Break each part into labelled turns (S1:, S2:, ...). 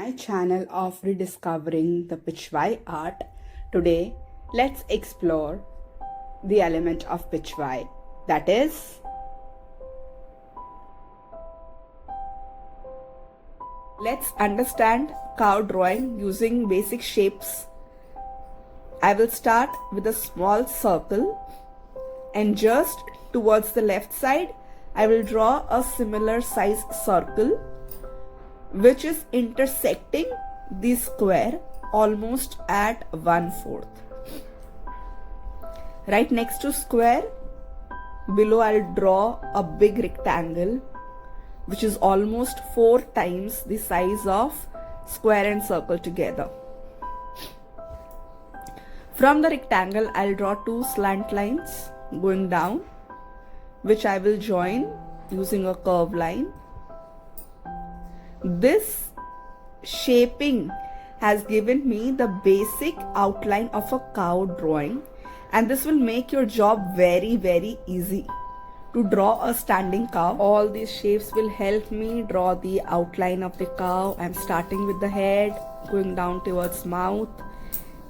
S1: my channel of rediscovering the pichwai art. Today, let's explore the element of pichwai, that is, let's understand cow drawing using basic shapes. I will start with a small circle and just towards the left side, I will draw a similar size circle which is intersecting the square almost at 1/4. Right next to square, below I'll draw a big rectangle which is almost 4 times the size of square and circle together. From the rectangle, I'll draw 2 slant lines going down, which I will join using a curve line. This shaping has given me the basic outline of a cow drawing, and this will make your job very easy to draw a standing cow. All these shapes will help me draw the outline of the cow. I'm starting with the head, going down towards mouth,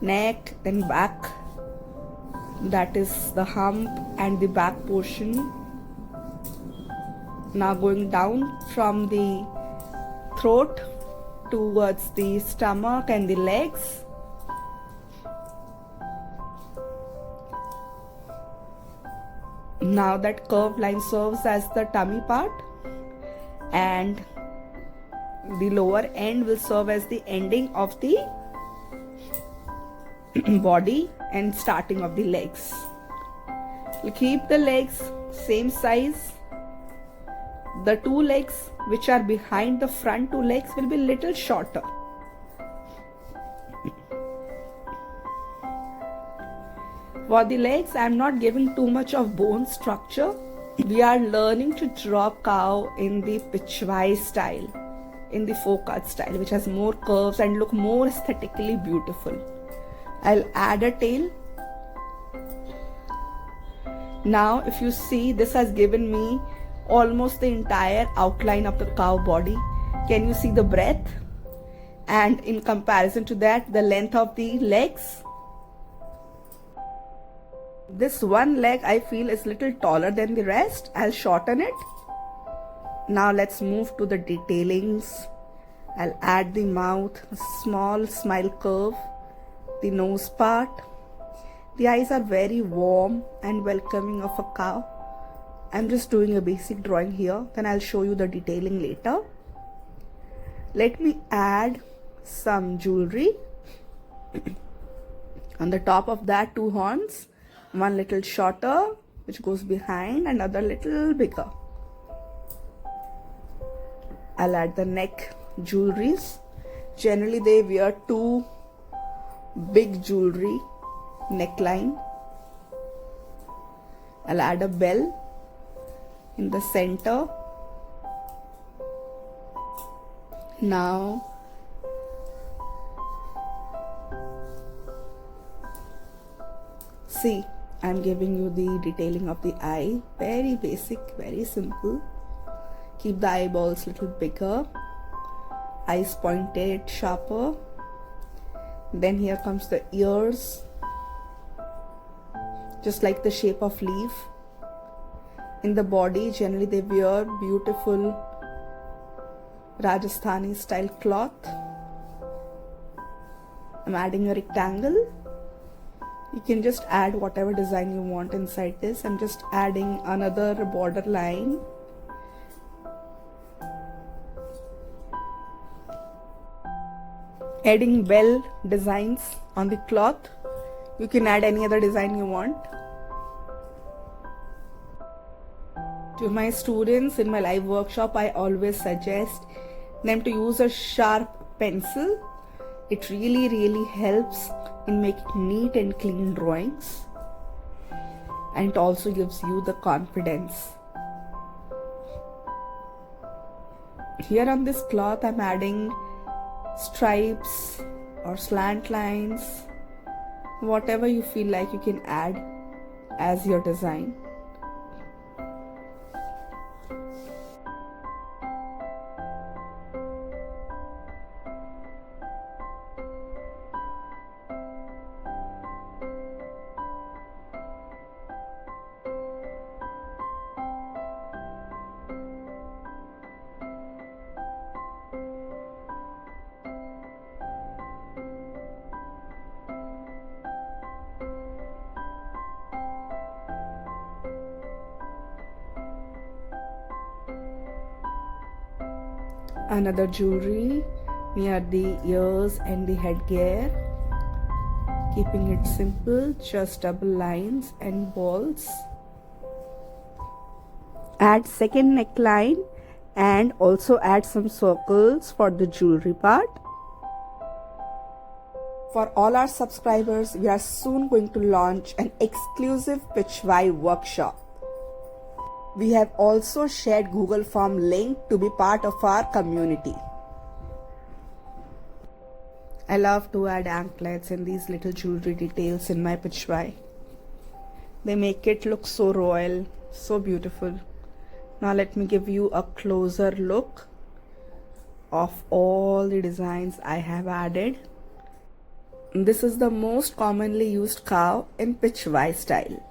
S1: neck, then back. That is the hump and the back portion. Now going down from the throat towards the stomach and the legs. Now that curved line serves as the tummy part, and the lower end will serve as the ending of the body and starting of the legs. We'll keep the legs same size. The 2 legs which are behind the front 2 legs will be little shorter. For the legs, I am not giving too much of bone structure. We are learning to draw cow in the pichwai style, in the folk art style, which has more curves and look more aesthetically beautiful. I'll add a tail. Now if you see, this has given me almost the entire outline of the cow body. Can you see the breadth? And in comparison to that, the length of the legs. This one leg I feel is little taller than the rest. I'll shorten it. Now let's move to the detailings. I'll add the mouth, a small smile curve, the nose part. The eyes are very warm and welcoming of a cow. I'm just doing a basic drawing here, then I'll show you the detailing later. Let me add some jewelry. On the top of that, 2 horns, one little shorter which goes behind, another little bigger. I'll add the neck jewelries. Generally they wear 2 big jewelry neckline. I'll add a bell in the center. Now see, I'm giving you the detailing of the eye. Very basic, very simple. Keep the eyeballs little bigger, eyes pointed, sharper. Then here comes the ears, just like the shape of leaf. In the body, generally they wear beautiful Rajasthani style cloth. I'm adding a rectangle. You can just add whatever design you want inside this. I'm just adding another border line. Adding bell designs on the cloth. You can add any other design you want. To my students in my live workshop, I always suggest them to use a sharp pencil. It really helps in making neat and clean drawings, and it also gives you the confidence. Here on this cloth, I'm adding stripes or slant lines. Whatever you feel like you can add as your design. Another jewelry near the ears and the headgear. Keeping it simple, just double lines and balls. Add second neckline and also add some circles for the jewelry part. For all our subscribers, we are soon going to launch an exclusive pichwai workshop. We have also shared Google Form link to be part of our community. I love to add anklets and these little jewelry details in my pichwai. They make it look so royal, so beautiful. Now let me give you a closer look of all the designs I have added. This is the most commonly used cow in pichwai style.